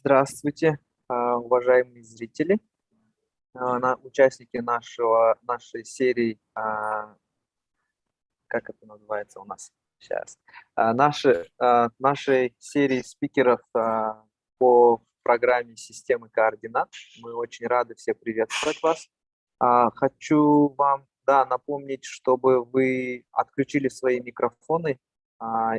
Здравствуйте, уважаемые зрители, участники нашей серии, как это называется у нас сейчас, нашей серии спикеров по программе «Системы координат». Мы очень рады всех приветствовать вас. Хочу вам напомнить, чтобы вы отключили свои микрофоны,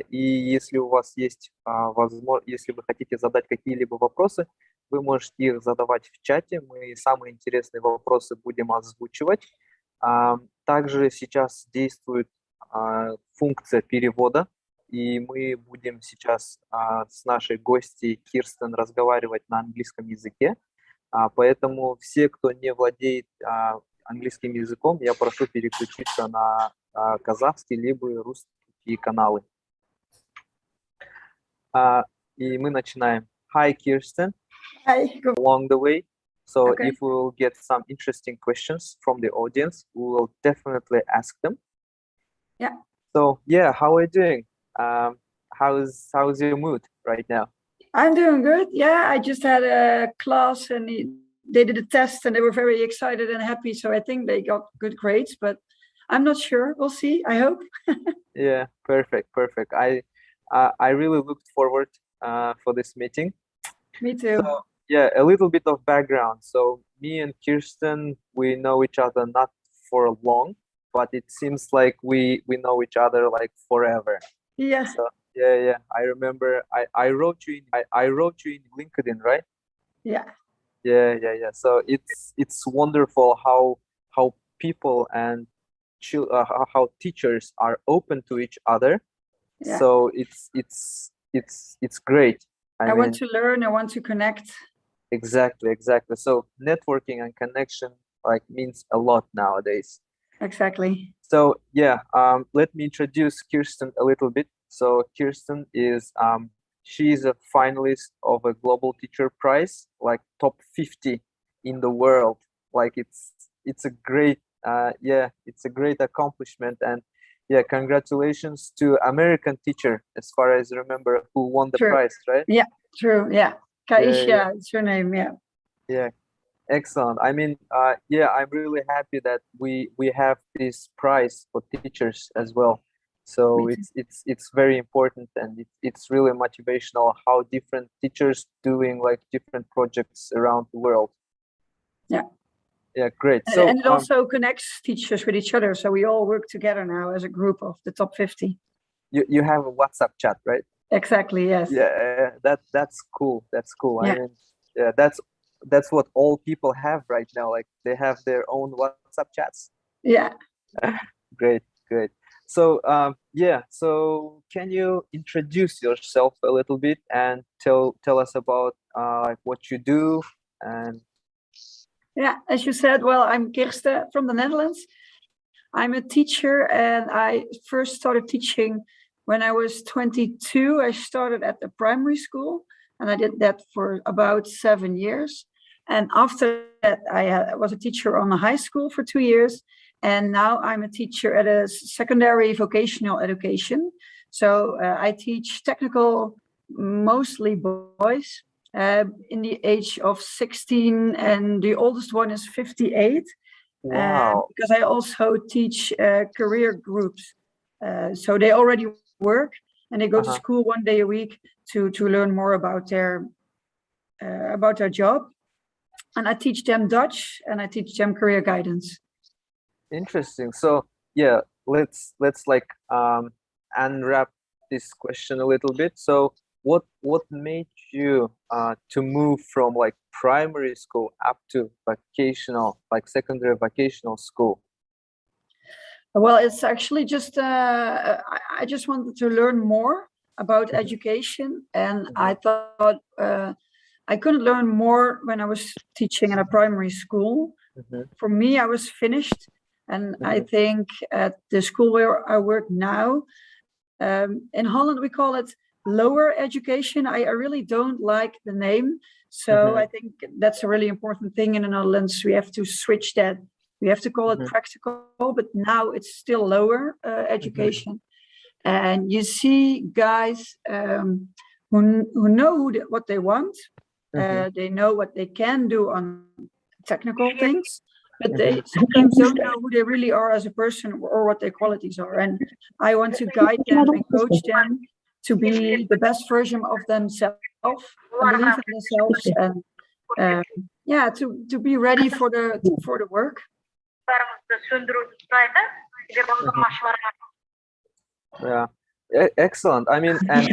и если у вас есть возможность, если вы хотите задать какие-либо вопросы, вы можете их задавать в чате. Мы самые интересные вопросы будем озвучивать. Также сейчас действует функция перевода, и мы будем сейчас с нашей гостьей Кирстен разговаривать на английском языке. Поэтому все, кто не владеет английским языком, я прошу переключиться на казахский либо русские каналы. И мы начинаем. Hi, Kirsten. Hi. Along the way. So Okay. if we will get some interesting questions from the audience, we will definitely ask them. Yeah. So yeah, how are you doing? How's your mood right now? I'm doing good. Yeah, I just had a class and they did a test and they were very excited and happy. So I think they got good grades, but I'm not sure. We'll see. I hope. Yeah, perfect. I really looked forward for this meeting. Me too. So, yeah, a little bit of background. So me and Kirsten, we know each other not for long, but it seems like we know each other like forever. Yes. So, yeah. I remember I wrote you in LinkedIn, right? Yeah. Yeah. So it's wonderful how people and how teachers are open to each other. Yeah. So it's great. I want to learn. I want to connect. Exactly. So networking and connection means a lot nowadays. Exactly. So yeah, let me introduce Kirsten a little bit. So Kirsten is she's a finalist of a Global Teacher Prize, like top 50 in the world. Like it's a great it's a great accomplishment, and yeah, congratulations to American teacher, as far as I remember, who won the prize, right? Yeah, true. Yeah. Kaisha, Yeah. it's her name. Yeah. Yeah. Excellent. I mean, I'm really happy that we have this prize for teachers as well. So it's very important, and it's really motivational how different teachers doing like different projects around the world. Yeah. Yeah, great. And it also connects teachers with each other. So we all work together now as a group of the top 50. You have a WhatsApp chat, right? Exactly. Yes. Yeah, that's cool. That's cool. Yeah. I mean, yeah, that's what all people have right now. Like they have their own WhatsApp chats. Yeah. Great. So so can you introduce yourself a little bit and tell us about what you do? And yeah, as you said, well, I'm Kирsten from the Netherlands. I'm a teacher, and I first started teaching when I was 22. I started at the primary school, and I did that for about 7 years. And after that, I was a teacher on a high school for 2 years. And now I'm a teacher at a secondary vocational education. So I teach technical, mostly boys in the age of 16, and the oldest one is 58. wow. Because I also teach career groups. So they already work and they go to school 1 day a week to learn more about their job. And I teach them Dutch and I teach them career guidance. Interesting. So yeah, let's unwrap this question a little bit. So what made you to move from like primary school up to vocational, like secondary vocational school? Well, it's actually just I just wanted to learn more about education, and I thought I couldn't learn more when I was teaching at a primary school. For me, I was finished. And I think at the school where I work now, in Holland, we call it lower education. I really don't like the name. So I think that's a really important thing in the Netherlands. We have to switch that. We have to call it practical, but now it's still lower education. And you see guys who know what they want, They know what they can do on technical things, but they sometimes don't know who they really are as a person or what their qualities are. And I want to guide them and coach them to be the best version of themselves and believe in themselves, and to be ready for the work. Yeah, excellent. I mean, and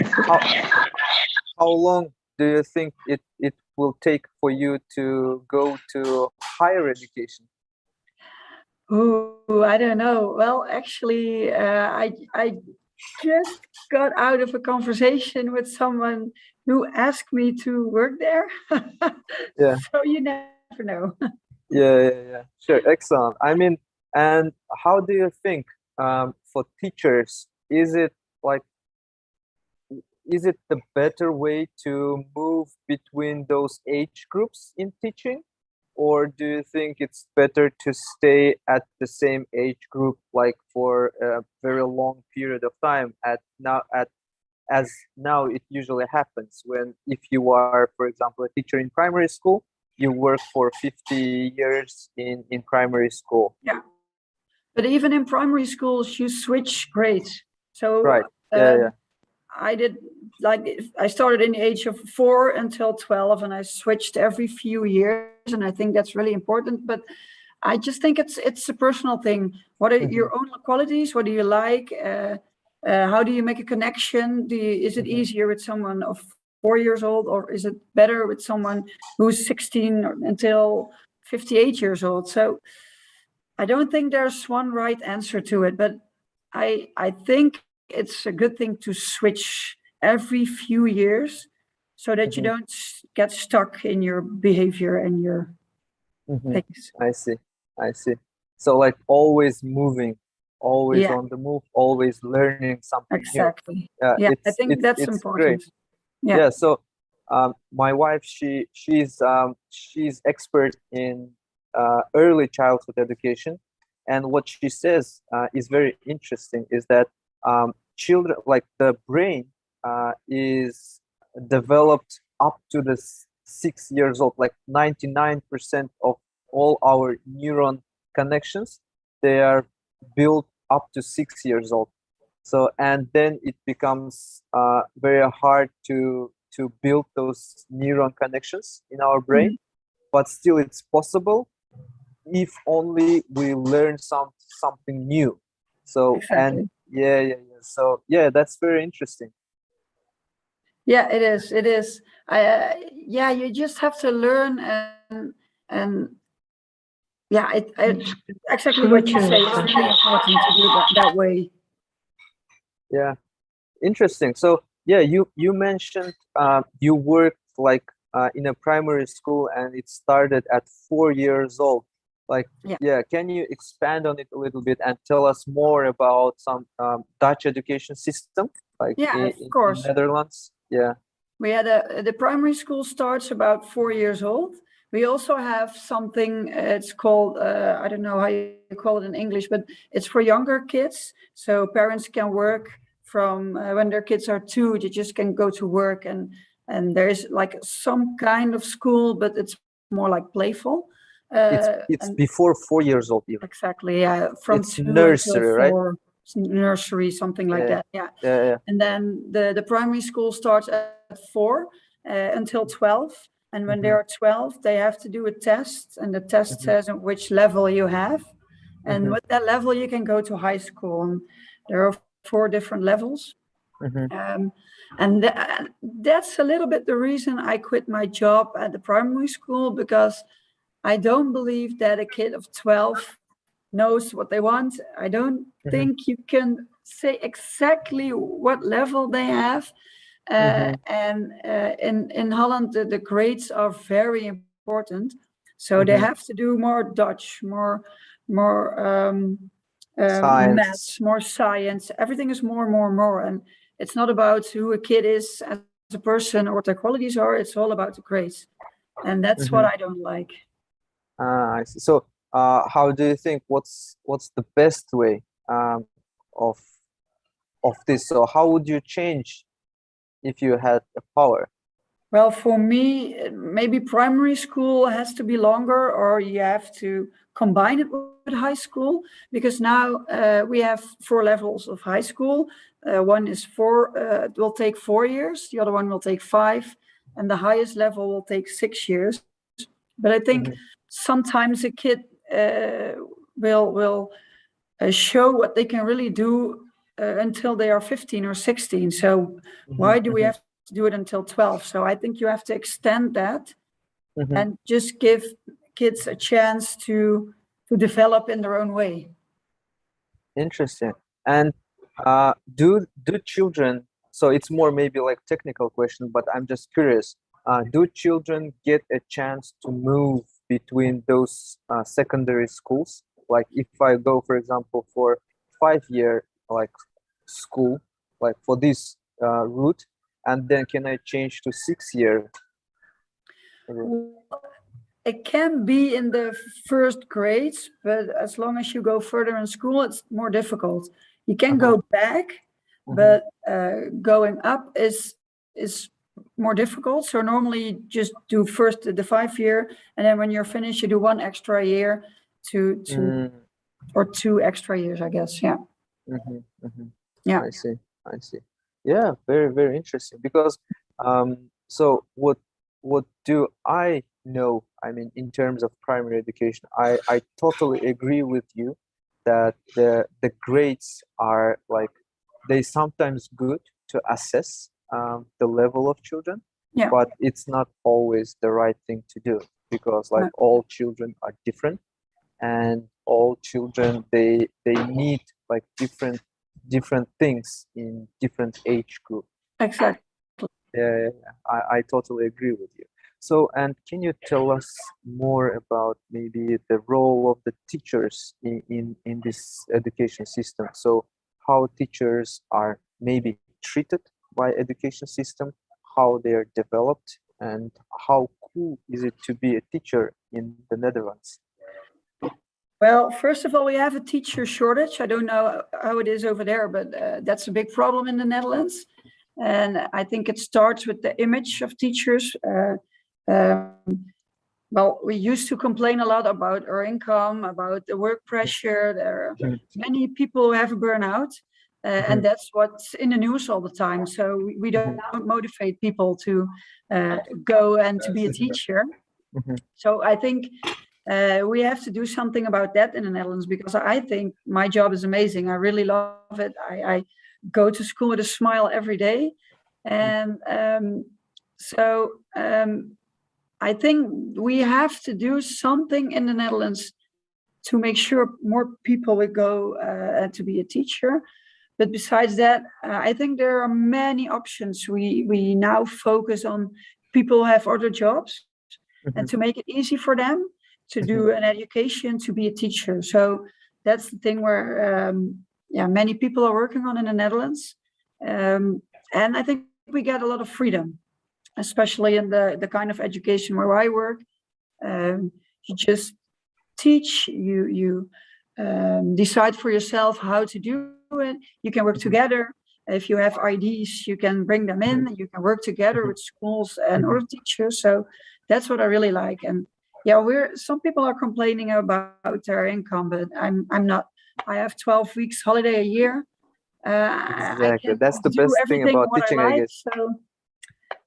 how long do you think it will take for you to go to higher education? Oh, I don't know. Well, actually, I just got out of a conversation with someone who asked me to work there. Yeah. So you never know. Yeah. Sure, excellent. I mean, and how do you think for teachers, is it the better way to move between those age groups in teaching? Or do you think it's better to stay at the same age group like for a very long period of time as now it usually happens when if you are, for example, a teacher in primary school, you work for 50 years in primary school. Yeah. But even in primary schools, you switch grades. So right. I did, like, I started in the age of 4 until 12, and I switched every few years, and I think that's really important. But I just think it's a personal thing. What are your own qualities? What do you like? How do you make a connection? Is it easier with someone of 4 years old, or is it better with someone who's 16 until 58 years old? So I don't think there's one right answer to it, but I think it's a good thing to switch every few years so that you don't get stuck in your behavior and your things. I see. So like always moving, always on the move, always learning something exactly new. Yeah, I think that's it's important. Great. Yeah. So my wife, she's expert in early childhood education, and what she says is very interesting, is that children, like the brain is developed up to the 6 years old, like 99% of all our neuron connections, they are built up to 6 years old. So, and then it becomes very hard to build those neuron connections in our brain, but still it's possible if only we learn something new. So exactly. And so that's very interesting. Yeah, it is. You just have to learn, and it's exactly what you say. It's really important to do that way. Yeah, interesting. So you mentioned you worked like in a primary school, and it started at 4 years old. Like, can you expand on it a little bit and tell us more about some Dutch education system, like in Netherlands? Yeah. We had the primary school starts about 4 years old. We also have something, it's called, I don't know how you call it in English, but it's for younger kids. So parents can work from when their kids are 2, they just can go to work, and there is like some kind of school, but it's more like playful. It's before 4 years old even. Exactly, yeah. From it's nursery, right? Nursery, something like that. Yeah. And then the primary school starts at 4 until 12. And when they are 12, they have to do a test, and the test says which level you have. And with that level, you can go to high school. And there are 4 different levels. And that's a little bit the reason I quit my job at the primary school, because I don't believe that a kid of 12 knows what they want. I don't think you can say exactly what level they have. And in Holland, the grades are very important. So they have to do more Dutch, more maths, more science. Everything is more. And it's not about who a kid is as a person or what their qualities are. It's all about the grades. And that's what I don't like. I see. So how do you think, what's the best way of this? So how would you change if you had the power? Well, for me, maybe primary school has to be longer, or you have to combine it with high school, because now we have 4 levels of high school. One is 4, it will take 4 years, the other one will take 5, and the highest level will take 6 years. But I think sometimes a kid will show what they can really do until they are 15 or 16. So why do we have to do it until 12? So I think you have to extend that and just give kids a chance to develop in their own way. Interesting. And do children, so it's more maybe like technical question, but I'm just curious, do children get a chance to move between those secondary schools? Like if I go, for example, for 5-year like school, like for this route, and then can I change to 6-year? It can be in the first grades, but as long as you go further in school, it's more difficult. You can go back, but going up is more difficult. So normally just do first the 5-year, and then when you're finished, you do 1 extra year or 2 extra years, I guess. Yeah. Yeah. I see. Yeah, very, very interesting. Because so what do I know? I mean, in terms of primary education, I totally agree with you that the grades are like, they sometimes good to assess the level of children, but it's not always the right thing to do, because like all children are different, and all children they need like different things in different age group. Exactly. Yeah, I totally agree with you. So, and can you tell us more about maybe the role of the teachers in this education system? So how teachers are maybe treated by education system, how they are developed, and how cool is it to be a teacher in the Netherlands? Well, first of all, we have a teacher shortage. I don't know how it is over there, but that's a big problem in the Netherlands. And I think it starts with the image of teachers. Well, we used to complain a lot about our income, about the work pressure. There are many people who have a burnout, and that's what's in the news all the time. So we don't motivate people to go and to be a teacher. So I think we have to do something about that in the Netherlands, because I think my job is amazing. I really love it. I go to school with a smile every day. And I think we have to do something in the Netherlands to make sure more people will go to be a teacher. But besides that, I think there are many options. We now focus on people who have other jobs and to make it easy for them to do an education to be a teacher. So that's the thing where many people are working on in the Netherlands. And I think we get a lot of freedom, especially in the kind of education where I work. You just teach, you decide for yourself how to do it. You can work together. If you have IDs, you can bring them in. You can work together with schools and other teachers. So that's what I really like. And some people are complaining about their income, but I'm not. I have 12 weeks holiday a year. Exactly. That's the best thing about teaching, I guess. So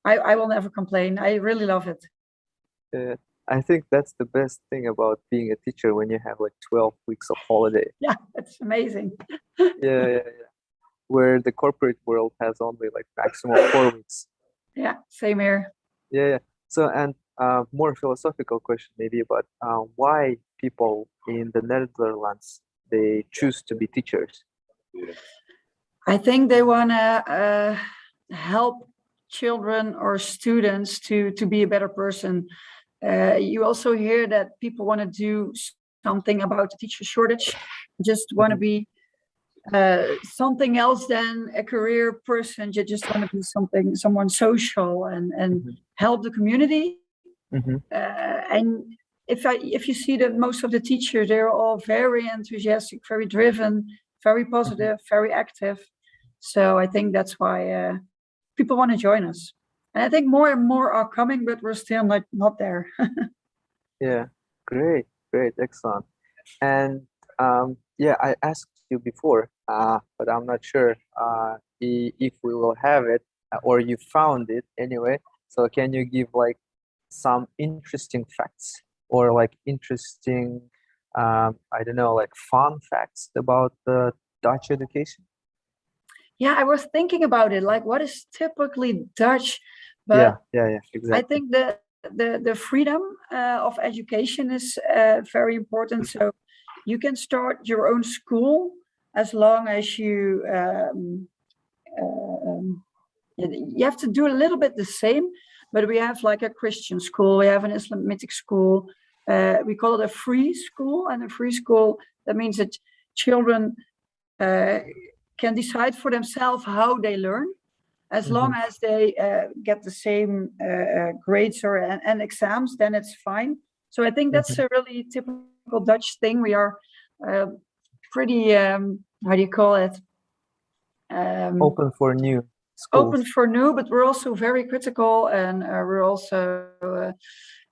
I will never complain. I really love it. I think that's the best thing about being a teacher, when you have like 12 weeks of holiday. Yeah, that's amazing. Yeah. Where the corporate world has only like maximum 4 weeks. Yeah, same here. Yeah. So, and more philosophical question maybe, but why people in the Netherlands, they choose to be teachers? I think they want to help children or students to be a better person. You also hear that people want to do something about the teacher shortage, just want to be something else than a career person. You just want to be someone social and help the community. And if you see that most of the teachers, they're all very enthusiastic, very driven, very positive, very active. So I think that's why people want to join us. And I think more and more are coming, but we're still not there. Yeah, great, excellent. And yeah, I asked you before, but I'm not sure if we will have it or you found it anyway. So can you give like some interesting facts or like interesting, I don't know, like fun facts about the Dutch education? Yeah, I was thinking about it, like what is typically Dutch, but yeah, exactly. I think the freedom of education is very important. So you can start your own school as long as you have to do a little bit the same, but we have like a Christian school, we have an Islamic school, we call it a free school, and a free school, that means that children can decide for themselves how they learn, as long as they get the same grades or and exams, then it's fine. So I think that's a really typical Dutch thing. We are pretty, how do you call it? Open for new schools. Open for new, but we're also very critical, and we're also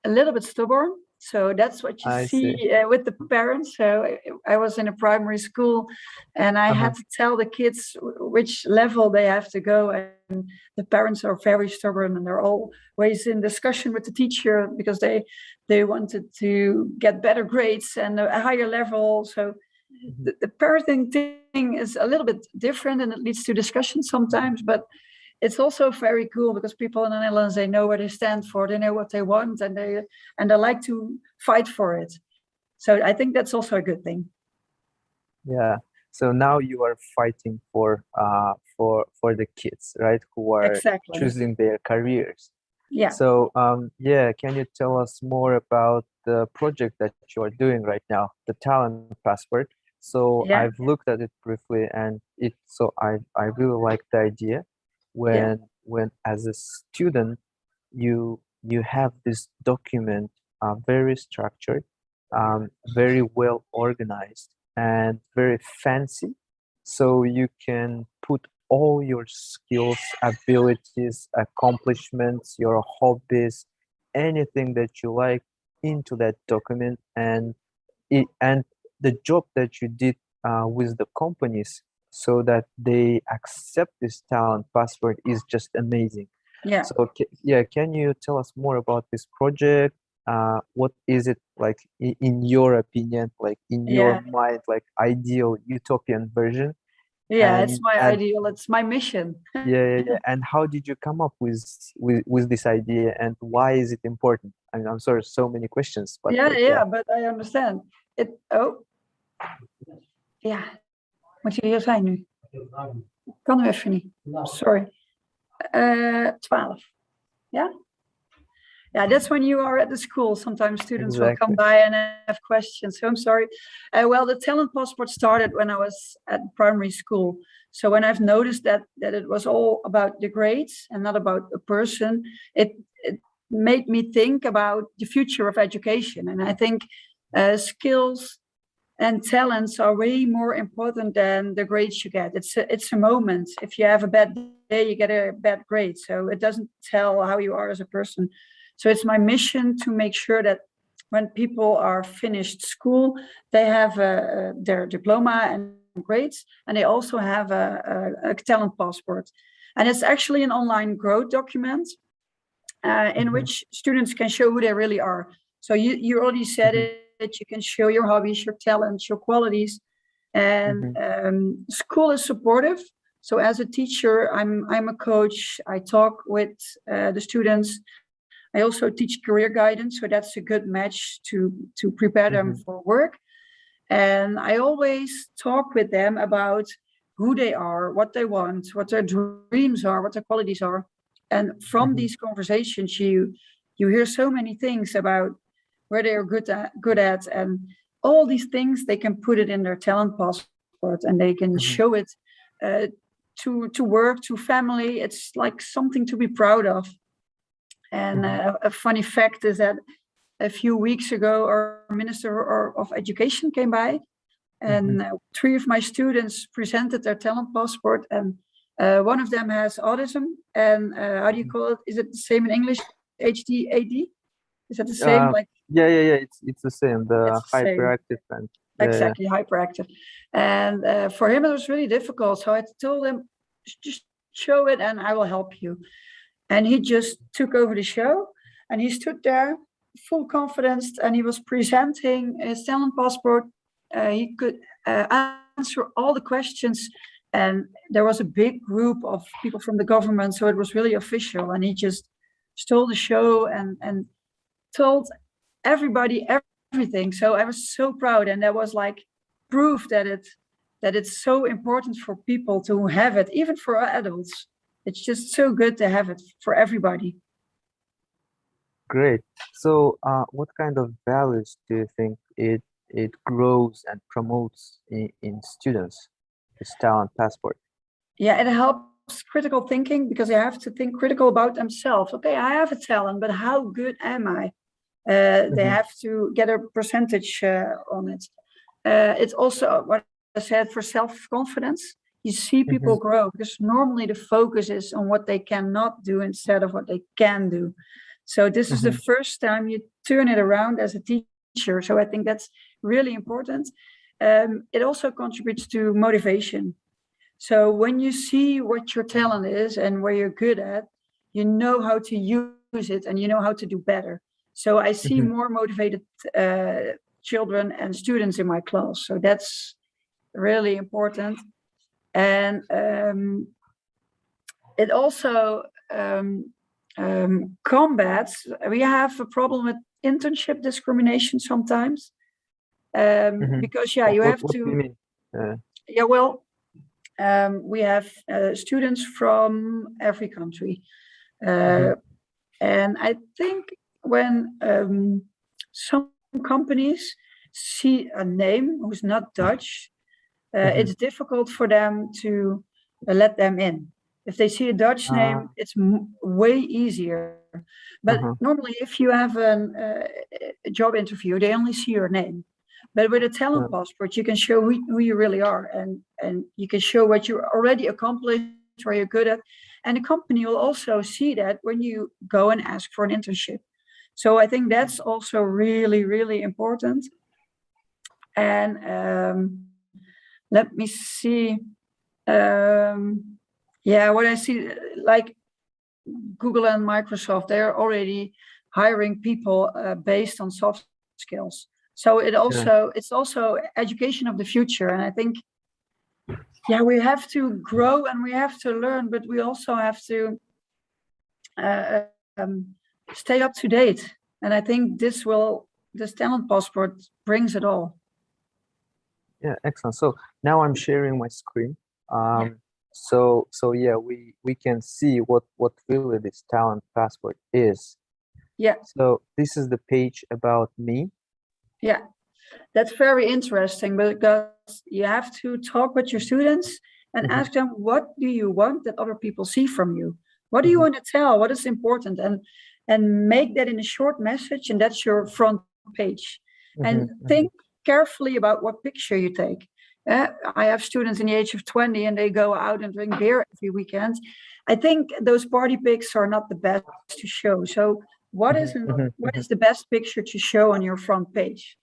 a little bit stubborn. So that's what you see with the parents. So I was in a primary school, and I had to tell the kids which level they have to go. And the parents are very stubborn, and they're always in discussion with the teacher because they wanted to get better grades and a higher level. So the parenting thing is a little bit different, and it leads to discussion sometimes, but it's also very cool because people in the Netherlands, they know where they stand for, they know what they want, and they like to fight for it. So I think that's also a good thing. Yeah. So now you are fighting for the kids, right? Who are choosing their careers. Yeah. So yeah, can you tell us more about the project that you are doing right now, the Talent Passport? So I've looked at it briefly, and I really like the idea. When as a student you have this document, very structured, very well organized, and very fancy, so you can put all your skills, abilities, accomplishments, your hobbies, anything that you like into that document, and the job that you did with the companies so that they accept this talent passport is just amazing. Yeah. So can you tell us more about this project? What is it like in your opinion, like in your mind, like ideal utopian version? Yeah, it's my ideal, it's my mission. Yeah. And how did you come up with this idea, and why is it important? I mean, I'm sorry, so many questions, but but I understand it. Moet je hier zijn nu? Kan nu even niet. Sorry. 12. Yeah? Yeah, that's when you are at the school. Sometimes students will come by and have questions. So I'm sorry. Well, the Talent Passport started when I was at primary school. So when I've noticed that it was all about the grades and not about a person, it made me think about the future of education. And I think skills and talents are way more important than the grades you get. It's a moment. If you have a bad day, you get a bad grade. So it doesn't tell how you are as a person. So it's my mission to make sure that when people are finished school, they have their diploma and grades, and they also have a talent passport. And it's actually an online growth document in which students can show who they really are. So you already said it, that you can show your hobbies, your talents, your qualities, and school is supportive. So as a teacher, I'm a coach. I talk with the students. I also teach career guidance, so that's a good match to prepare them for work. And I always talk with them about who they are, what they want, what their dreams are, what their qualities are. And from these conversations, you hear so many things about where they are good at, and all these things, they can put it in their talent passport, and they can show it to work, to family. It's like something to be proud of. And a funny fact is that a few weeks ago, our Minister of Education came by, and 3 of my students presented their talent passport, and One of them has autism, and how do you call it? Is it the same in English? HDAD? Is that the same? Yeah. It's the same. The hyperactive and exactly hyperactive. And for him, it was really difficult. So I told him, just show it, and I will help you. And he just took over the show, and he stood there, full confidence, and he was presenting his talent passport. He could answer all the questions, and there was a big group of people from the government, so it was really official. And he just stole the show and told everybody everything. So I was so proud, and that was like proof that it's so important for people to have it, even for adults. It's just so good to have it for everybody. Great. So what kind of values do you think it grows and promotes in students, this talent passport? Yeah, it helps critical thinking, because they have to think critical about themselves. Okay, I have a talent, but how good am I? They have to get a percentage on it. It's also what I said for self-confidence. You see people grow, because normally the focus is on what they cannot do instead of what they can do. So this is the first time you turn it around as a teacher. So I think that's really important. It also contributes to motivation. So when you see what your talent is and where you're good at, you know how to use it, and you know how to do better. So I see more motivated children and students in my class. So that's really important. And it also combats, we have a problem with internship discrimination sometimes. Because, you have what to. Do you mean? We have students from every country. And I think when some companies see a name who's not Dutch, it's difficult for them to let them in. If they see a Dutch name, it's way easier. But normally, if you have a job interview, they only see your name. But with a talent passport, you can show who you really are, and you can show what you already accomplished, where you're good at. And the company will also see that when you go and ask for an internship. So I think that's also really, really important. And let me see. What I see, like Google and Microsoft, they're already hiring people based on soft skills. So it's also education of the future. And I think, we have to grow and we have to learn, but we also have to stay up to date. And I think this talent passport brings it all. Yeah, excellent. So now I'm sharing my screen. So we can see what really this talent passport is. Yeah. So this is the page about me. Yeah, that's very interesting, because you have to talk with your students and ask them, what do you want that other people see from you? What do you want to tell? What is important? And make that in a short message, and that's your front page. And think carefully about what picture you take. I have students in the age of 20, and they go out and drink beer every weekend. I think those party pics are not the best to show. So what is the best picture to show on your front page?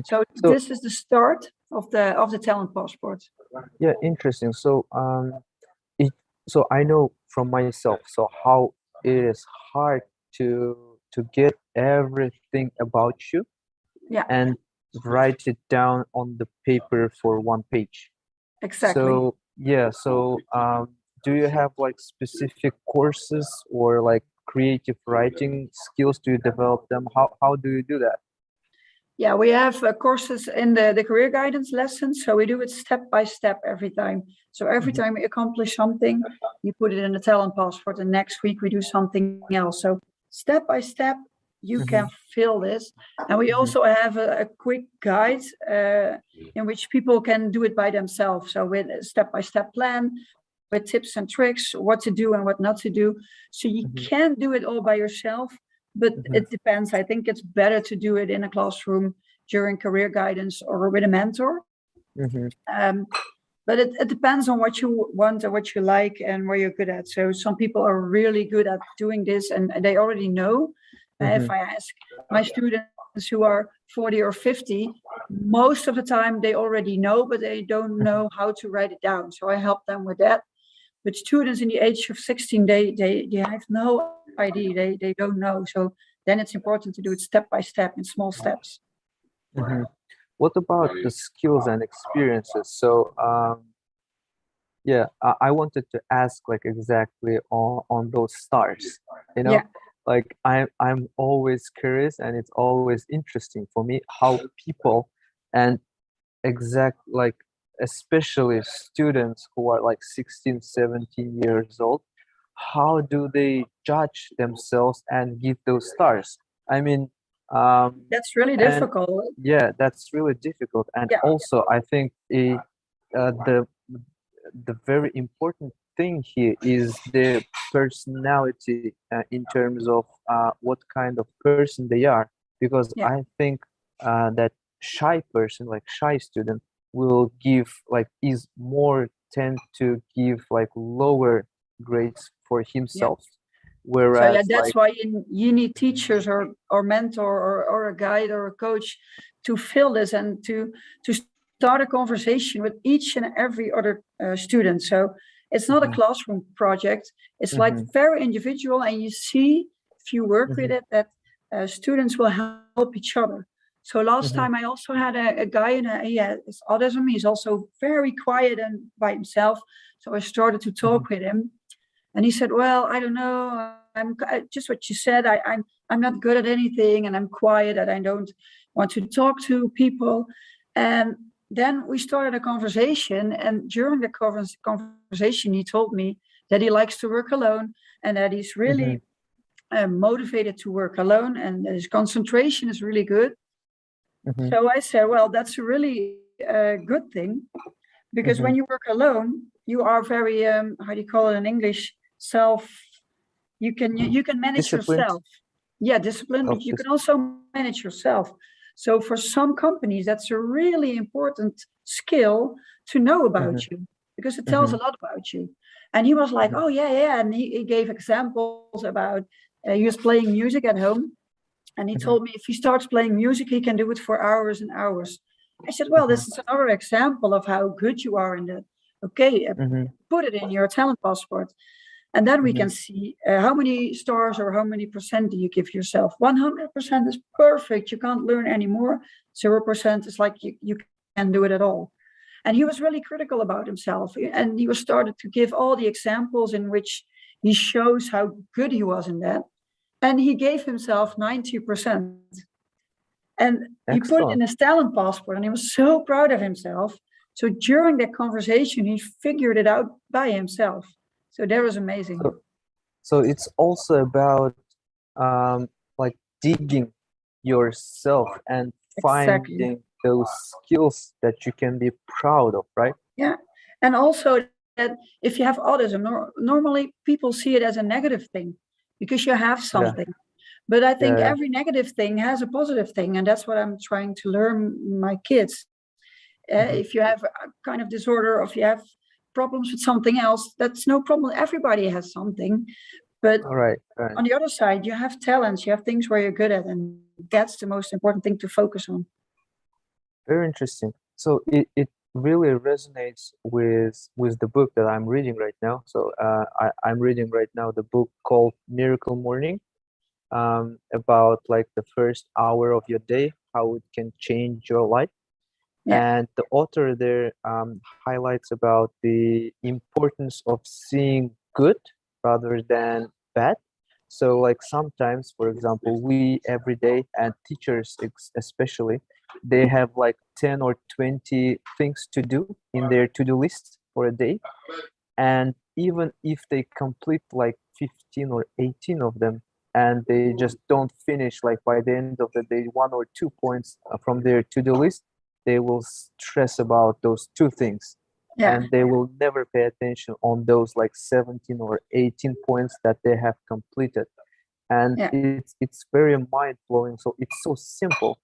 So this is the start of the talent passport. Yeah, interesting. So so I know from myself how it is hard to get everything about you and write it down on the paper for one page. Exactly. So do you have like specific courses or like creative writing skills? Do you develop them? How do you do that? Yeah, we have courses in the career guidance lessons. So we do it step by step every time. So every time we accomplish something, you put it in the talent passport, and next week we do something else. So step by step, you can fill this. And we also have a quick guide in which people can do it by themselves. So with a step-by-step plan, with tips and tricks, what to do and what not to do. So you can do it all by yourself, but it depends. I think it's better to do it in a classroom during career guidance or with a mentor. but it depends on what you want and what you like and where you're good at. So some people are really good at doing this and they already know. If I ask my students who are 40 or 50, most of the time they already know, but they don't know how to write it down. So I help them with that. But students in the age of 16, they have no idea. They don't know. So then it's important to do it step by step in small steps. What about the skills and experiences? So I wanted to ask like exactly on those stars, you know. Like I'm always curious, and it's always interesting for me how people, and especially students who are like 16, 17 years old, how do they judge themselves and give those stars? I mean, that's really difficult. That's really difficult. And also I think the very important thing here is their personality in terms of what kind of person they are, because I think that shy person, like shy student, will give is more tend to give like lower grades for himself. Whereas so that's why you need teachers or mentor or a guide or a coach to fill this and to start a conversation with each and every other student. So it's not a classroom project. It's like very individual, and you see if you work with it that students will help each other. So last time I also had a guy, and he has autism. He's also very quiet and by himself. So I started to talk with him, and he said, "Well, I don't know. I'm just what you said. I'm not good at anything, and I'm quiet, and I don't want to talk to people." And then we started a conversation, and during the conversation, he told me that he likes to work alone, and that he's really motivated to work alone, and his concentration is really good. So I said, well, that's a really good thing, because when you work alone, you are very, how do you call it in English? You can manage yourself. Yeah, discipline, but you can also manage yourself. So for some companies, that's a really important skill to know about you, because it tells a lot about you. And he was like, oh, yeah. And he gave examples about, he was playing music at home. And he told me if he starts playing music, he can do it for hours and hours. I said, well, this is another example of how good you are in that. Okay, put it in your talent passport. And then we can see how many stars or how many percent do you give yourself. 100% is perfect. You can't learn anymore. 0% is like you can't do it at all. And he was really critical about himself. And he was started to give all the examples in which he shows how good he was in that. And he gave himself 90%. And he put it in his talent passport, and he was so proud of himself. So during that conversation, he figured it out by himself. So that was amazing. So it's also about digging yourself and finding those skills that you can be proud of, right? Yeah. And also that if you have autism, normally people see it as a negative thing, because you have something. But I think every negative thing has a positive thing. And that's what I'm trying to learn my kids. If you have a kind of disorder, or if you have problems with something else, that's no problem. Everybody has something. But on the other side, you have talents, you have things where you're good at. And that's the most important thing to focus on. Very interesting. So it really resonates with the book that I'm reading right now. So I'm reading right now the book called Miracle Morning, about like the first hour of your day, how it can change your life. And the author there highlights about the importance of seeing good rather than bad. So like sometimes, for example, we every day, and teachers especially, they have like 10 or 20 things to do in their to-do list for a day. And even if they complete like 15 or 18 of them, and they just don't finish like by the end of the day 1 or 2 points from their to-do list, they will stress about those 2 things. And they will never pay attention on those like 17 or 18 points that they have completed. And it's very mind-blowing. So it's so simple,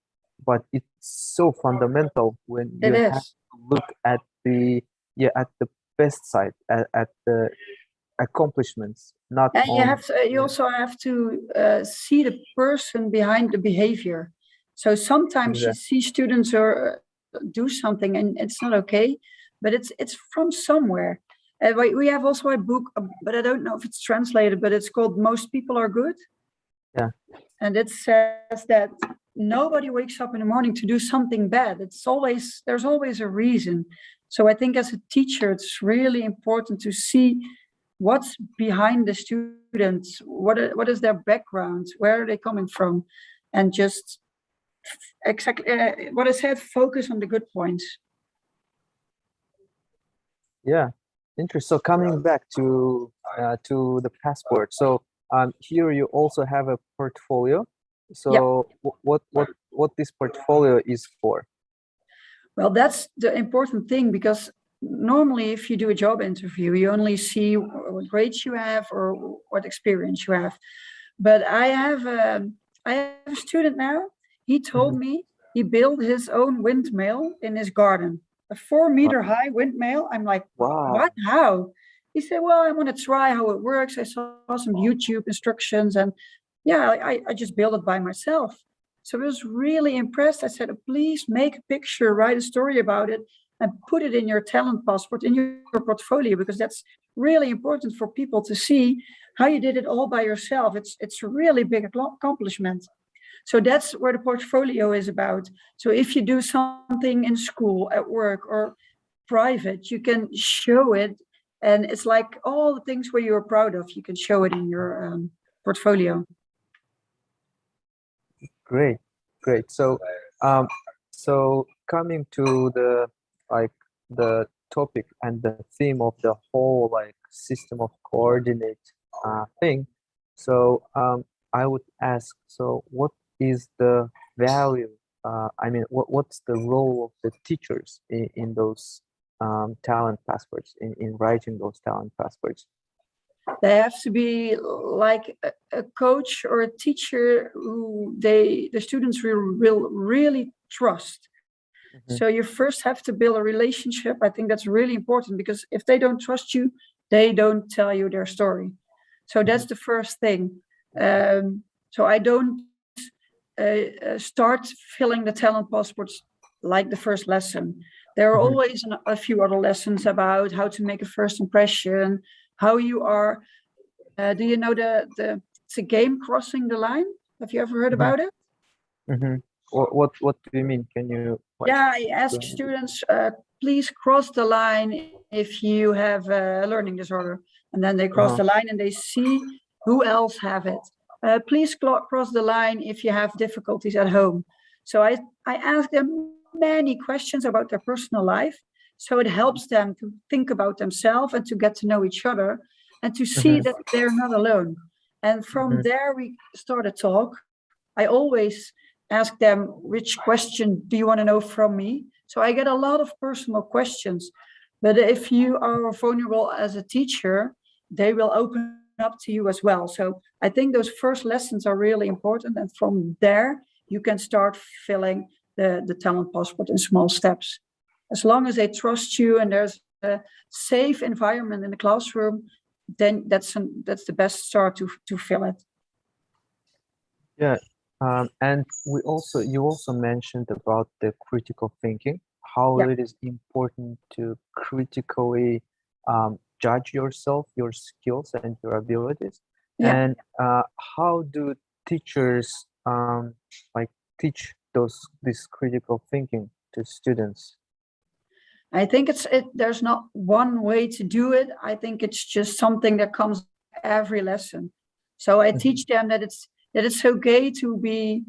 but it's so fundamental when you have to look at the at the best side, at the accomplishments, not And on, you also have to see the person behind the behavior. So sometimes you see students do something and it's not okay, but it's from somewhere. We have also a book, but I don't know if it's translated, but it's called Most People Are Good. Yeah. And it says that nobody wakes up in the morning to do something bad. There's always a reason. So I think as a teacher, it's really important to see what's behind the students, what is their background, where are they coming from, and just exactly what I said, focus on the good points. Yeah, interesting. So coming back to the passport. So here you also have a portfolio. So what this portfolio is for? Well, that's the important thing, because normally if you do a job interview, you only see what grades you have or what experience you have. But I have a student now. He told me he built his own windmill in his garden, a 4-meter high windmill. I'm like, wow. What? How? He said, well, I want to try how it works. I saw some YouTube instructions and I just built it by myself. So I was really impressed. I said, please make a picture, write a story about it, and put it in your talent passport, in your portfolio, because that's really important for people to see how you did it all by yourself. It's a really big accomplishment. So that's where the portfolio is about. So if you do something in school, at work, or private, you can show it. And it's like all the things where you're proud of, you can show it in your portfolio. Great. So so coming to the topic and the theme of the whole system of coordinate thing. So I would ask, so what is the value? What's the role of the teachers in those talent passports, in writing those talent passports? They have to be like a coach or a teacher who the students will really trust. So you first have to build a relationship. I think that's really important, because if they don't trust you, they don't tell you their story. So that's the first thing. So I don't start filling the talent passports like the first lesson. There are always a few other lessons about how to make a first impression, how you are. Do you know it's a game, Crossing the Line? Have you ever heard about it? What do you mean? Can you? I ask students, please cross the line if you have a learning disorder, and then they cross the line and they see who else have it. Please cross the line if you have difficulties at home. So I ask them many questions about their personal life, so it helps them to think about themselves and to get to know each other and to see that they're not alone. And from there we start a talk. I always ask them, which question do you want to know from me? So I get a lot of personal questions. But if you are vulnerable as a teacher, they will open up to you as well. So I think those first lessons are really important. And from there, you can start filling the talent passport in small steps. As long as they trust you and there's a safe environment in the classroom, then that's the best start to fill it. Yeah. And you also mentioned about the critical thinking, how it is important to critically judge yourself, your skills and your abilities. And how do teachers teach this critical thinking to students? I think there's not one way to do it. I think it's just something that comes every lesson. So I teach them that it's okay to be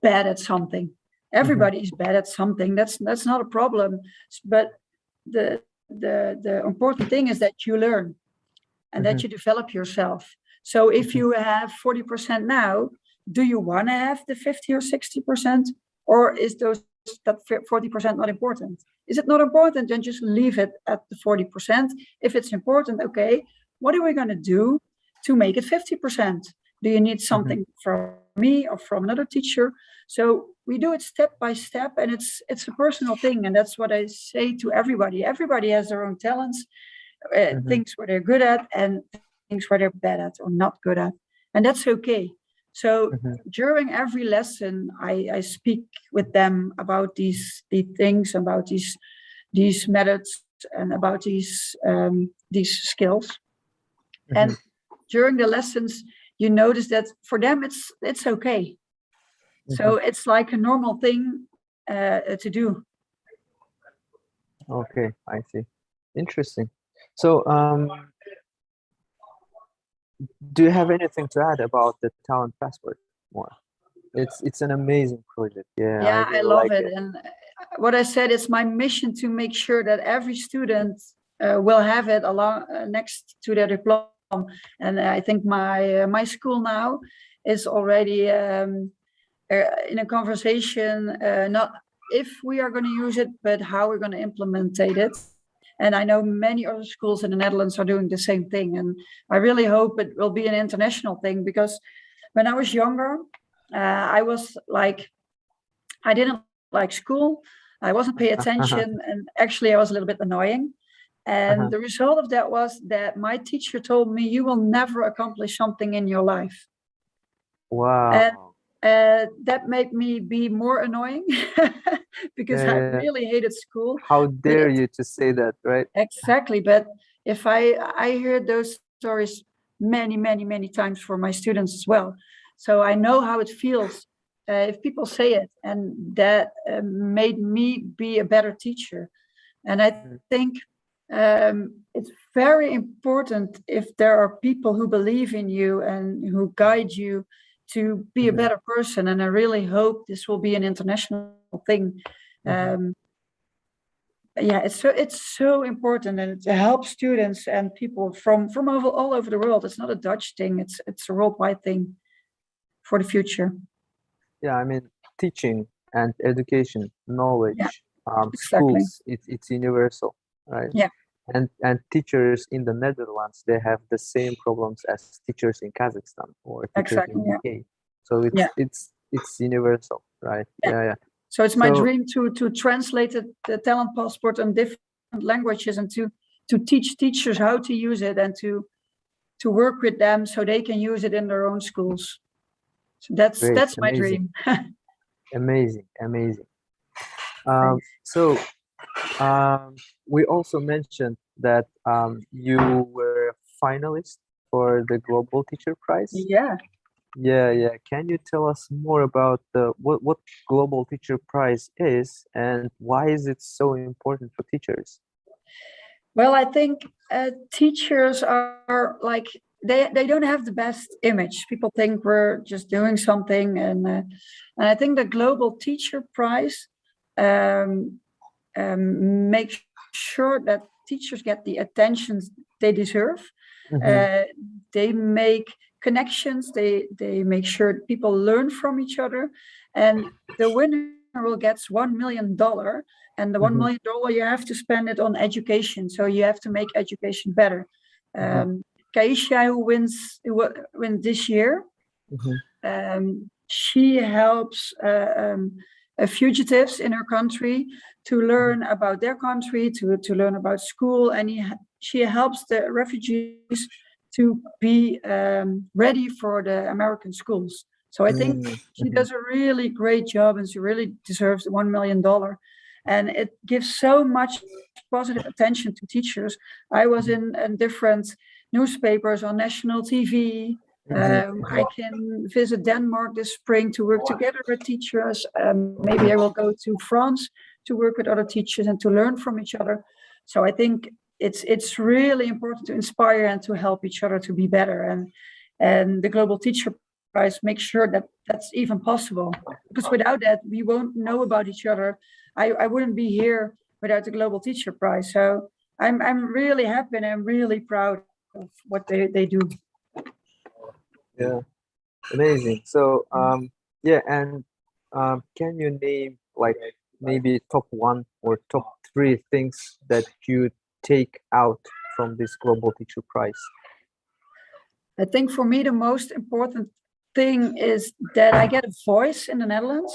bad at something. Everybody is bad at something. That's not a problem. But the important thing is that you learn and that you develop yourself. So if you have 40% now, do you want to have the 50 or 60%? Or is that 40% not important? Is it not important? Then just leave it at the 40%. If it's important, okay, what are we going to do to make it 50%? Do you need something from me or from another teacher? So we do it step by step, and it's a personal thing, and that's what I say to everybody. Everybody has their own talents, things where they're good at, and things where they're bad at or not good at, and that's okay. So during every lesson, I speak with them about these things, about these methods, and about these skills. And during the lessons, you notice that for them it's okay. So it's like a normal thing to do. Okay, I see. Interesting. So, do you have anything to add about the Talent Passport more? It's an amazing project. Yeah, I love it. And what I said, it's my mission to make sure that every student will have it along next to their diploma. And I think my school now is already in a conversation, not if we are going to use it, but how we're going to implement it. And I know many other schools in the Netherlands are doing the same thing. And I really hope it will be an international thing, because when I was younger, I was like, I didn't like school. I wasn't paying attention. And actually, I was a little bit annoying. And the result of that was that my teacher told me, you will never accomplish something in your life. Wow. And that made me be more annoying because I really hated school. How dare you to say that, right? Exactly. But if I heard those stories many times for my students as well. So I know how it feels if people say it, and that made me be a better teacher. And I think it's very important if there are people who believe in you and who guide you to be a better person. And I really hope this will be an international thing. It's so important, and it helps students and people from all over the world. It's not a Dutch thing, it's a worldwide thing for the future. Yeah, I mean, teaching and education, knowledge, exactly. schools, it's universal, right? Yeah. And teachers in the Netherlands, they have the same problems as teachers in Kazakhstan or teachers in the UK. So it's universal, right? Yeah. So it's my dream to translate the Talent Passport in different languages, and to teach teachers how to use it, and to work with them so they can use it in their own schools. So that's my dream. Amazing. We also mentioned that you were a finalist for the Global Teacher Prize. Yeah. Can you tell us more about what Global Teacher Prize is, and why is it so important for teachers? Well, I think teachers are like, they don't have the best image. People think we're just doing something, and I think the Global Teacher Prize makes sure that teachers get the attention they deserve. They make connections. They make sure people learn from each other, and the winner will get $1 million. And the $1 million, you have to spend it on education. So you have to make education better. Kaisha, who wins this year, she helps fugitives in her country to learn about their country, to learn about school, and she helps the refugees to be ready for the American schools. So I think she does a really great job, and she really deserves the $1 million. And it gives so much positive attention to teachers. I was in different newspapers, on national TV. I can visit Denmark this spring to work together with teachers. Maybe I will go to France to work with other teachers and to learn from each other. So I think it's really important to inspire and to help each other to be better. And the Global Teacher Prize makes sure that that's even possible. Because without that, we won't know about each other. I wouldn't be here without the Global Teacher Prize. So I'm really happy, and I'm really proud of what they do. Yeah, amazing. So can you name like maybe top 1 or top 3 things that you take out from this Global Teacher Prize? I think for me the most important thing is that I get a voice in the Netherlands.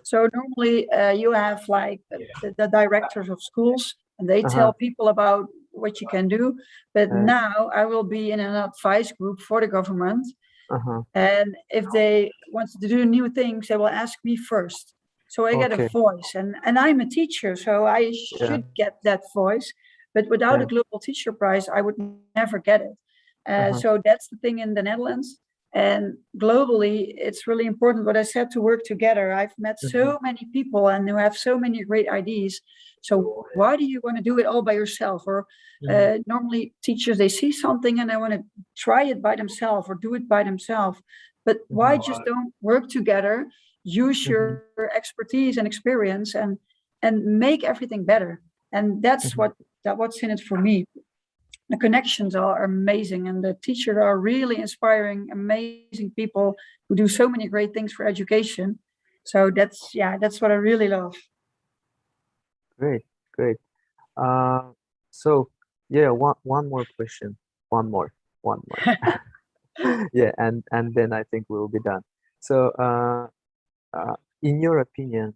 So normally you have like the directors of schools, and they tell people about what you can do. But now I will be in an advice group for the government. And if they want to do new things, they will ask me first. So I get a voice, and I'm a teacher, so I should get that voice. But without a Global Teacher Prize, I would never get it. So that's the thing in the Netherlands. And globally, it's really important what I said, to work together. I've met so many people and who have so many great ideas. So why do you want to do it all by yourself? Or normally teachers, they see something and they want to try it by themselves or do it by themselves. But why just don't work together, use your expertise and experience, and make everything better? And that's what's in it for me. The connections are amazing, and the teachers are really inspiring, amazing people who do so many great things for education. So that's what I really love. Great. So yeah, one more question. One more. Yeah, and then I think we'll be done. So in your opinion,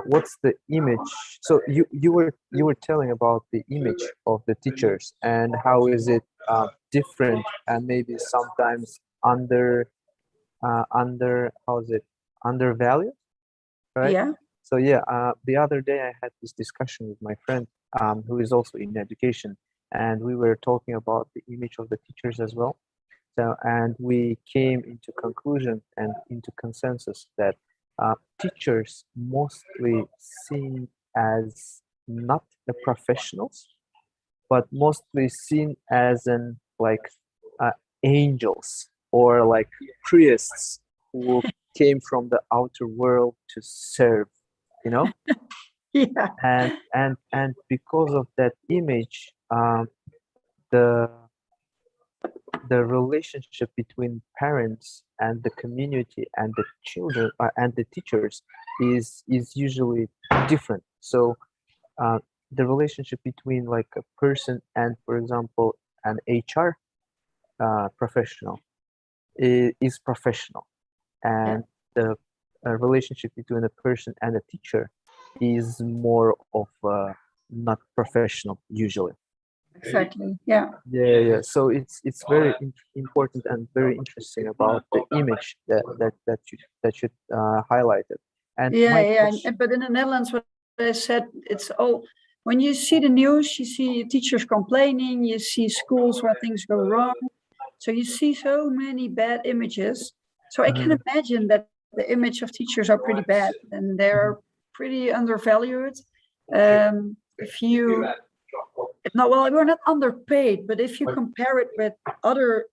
what's the image? So you were telling about the image of the teachers and how is it different and maybe sometimes undervalued, right? Yeah. So the other day I had this discussion with my friend who is also in education, and we were talking about the image of the teachers as well. So, and we came into conclusion and into consensus that teachers mostly seen as not the professionals, but mostly seen as angels or like priests who came from the outer world to serve, Yeah. And because of that image, the relationship between parents and the community and the children and the teachers is usually different. So the relationship between like a person and, for example, an HR professional is professional, and the relationship between a person and a teacher is more of not professional usually. Exactly. Yeah. So it's very important and very interesting about the image that you highlighted. And but in the Netherlands, what I said, it's all, when you see the news, you see teachers complaining, you see schools where things go wrong, so you see so many bad images. So I can imagine that the image of teachers are pretty bad and they're pretty undervalued. We're not underpaid, but if you compare it with other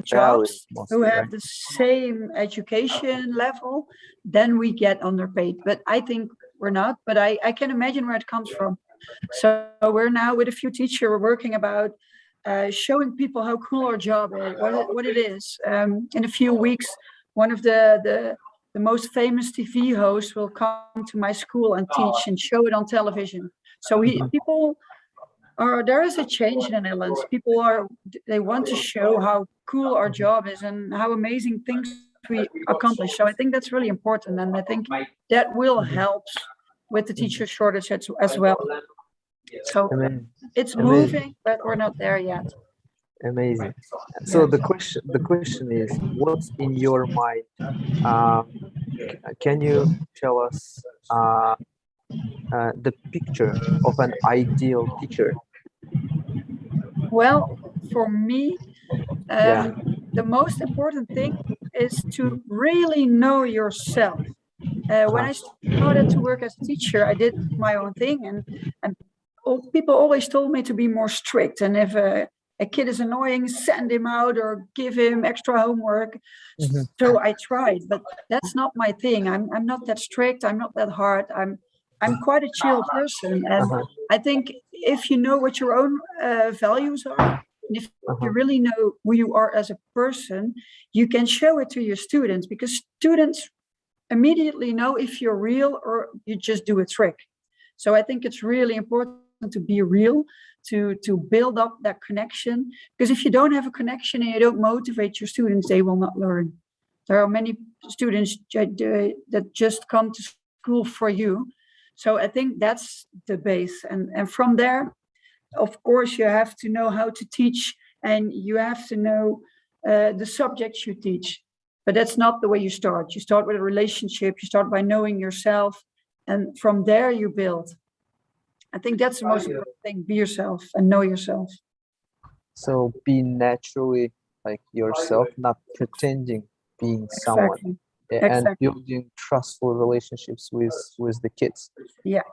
jobs who have the same education level, then we get underpaid. But I think we're not, but I can imagine where it comes from. So we're now with a few teachers, we're working about showing people how cool our job is, what it is. In a few weeks, one of the most famous TV hosts will come to my school and teach and show it on television. So there is a change in the Netherlands. They want to show how cool our job is and how amazing things we accomplish. So I think that's really important, and I think that will help with the teacher shortage as well. So it's moving, but we're not there yet. Amazing. So the question is, what's in your mind? Can you tell us the picture of an ideal teacher? Well, for me, the most important thing is to really know yourself. When I started to work as a teacher, I did my own thing, and people always told me to be more strict, and if a kid is annoying, send him out or give him extra homework. So I tried, but that's not my thing. I'm not that strict. I'm not that hard. I'm quite a chill person, and I think if you know what your own values are, and if you really know who you are as a person, you can show it to your students, because students immediately know if you're real or you just do a trick. So I think it's really important to be real, to build up that connection, because if you don't have a connection and you don't motivate your students, they will not learn. There are many students that just come to school for you. So I think that's the base. And from there, of course, you have to know how to teach, and you have to know the subjects you teach. But that's not the way you start. You start with a relationship. You start by knowing yourself, and from there you build. I think that's the most important thing. Be yourself and know yourself. So be naturally like yourself, not pretending being someone. Exactly. Yeah, and building trustful relationships with the kids. Yeah,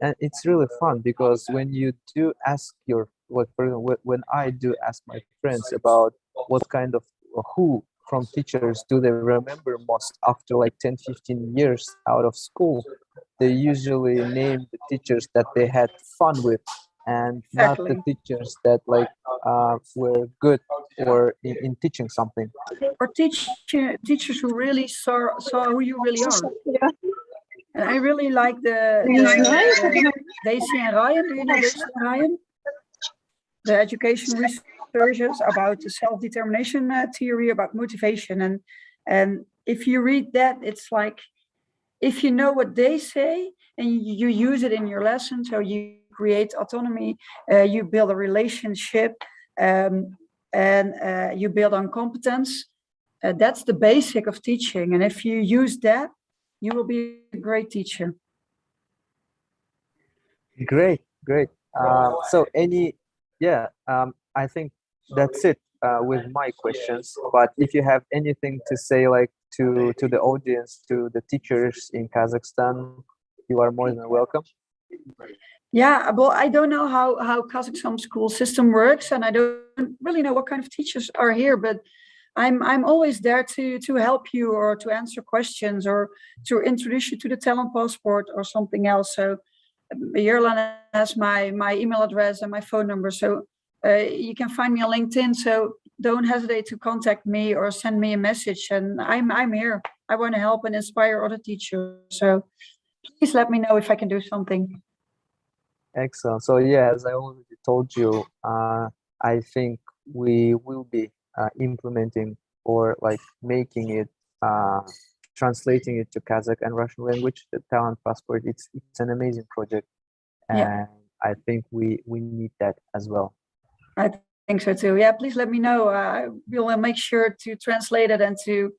and it's really fun because when you do ask your, like, when I do ask my friends about what kind of, who from teachers do they remember most after like 10-15 years out of school, they usually name the teachers that they had fun with, and not the teachers that like were good or in teaching something. Or teachers who really saw who you really are. And I really like the Daisy and Ryan. Do you know Daisy and Ryan? The education researchers about the self-determination theory, about motivation. And if you read that, it's like, if you know what they say and you use it in your lesson, so you create autonomy, you build a relationship, and you build on competence. That's the basic of teaching. And if you use that, you will be a great teacher. Great. So I think that's it with my questions. But if you have anything to say, like to the audience, to the teachers in Kazakhstan, you are more than welcome. Yeah, well, I don't know how Kazakhstan school system works, and I don't really know what kind of teachers are here, but I'm always there to help you, or to answer questions, or to introduce you to the talent passport or something else. So Ерлан has my email address and my phone number, so you can find me on LinkedIn. So don't hesitate to contact me or send me a message, and I'm here. I want to help and inspire other teachers. So please let me know if I can do something. Excellent. So yeah, as I already told you, I think we will be implementing, or like making it, translating it to Kazakh and Russian language, the Talent Passport. It's an amazing project, and I think we need that as well. I think so too. Yeah, please let me know. We'll make sure to translate it and to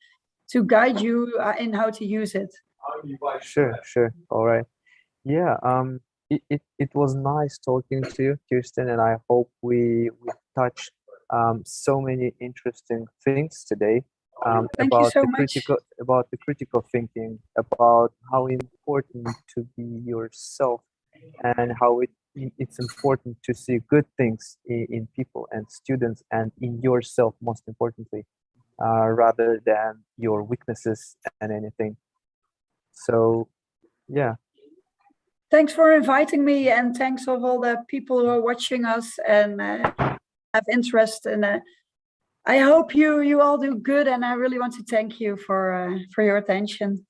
guide you in how to use it. Sure. All right. Yeah. It was nice talking to you, Kirsten, and I hope we touched so many interesting things today, about the critical thinking, about how important to be yourself, and how it's important to see good things in people and students, and in yourself, most importantly, rather than your weaknesses and anything. So yeah. Thanks for inviting me, and thanks of all the people who are watching us and have interest. And I hope you all do good. And I really want to thank you for your attention.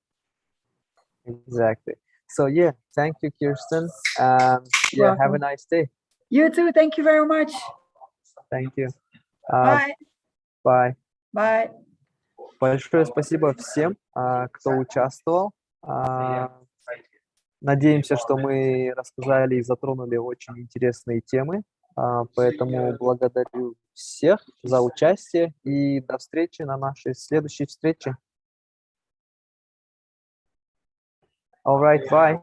Exactly. So yeah, thank you, Kirsten. Yeah, have a nice day. You too. Thank you very much. Thank you. Bye. Bye. Bye. Большое спасибо всем, кто участвовал. Надеемся, что мы рассказали и затронули очень интересные темы, поэтому благодарю всех за участие и до встречи на нашей следующей встрече. All right, bye.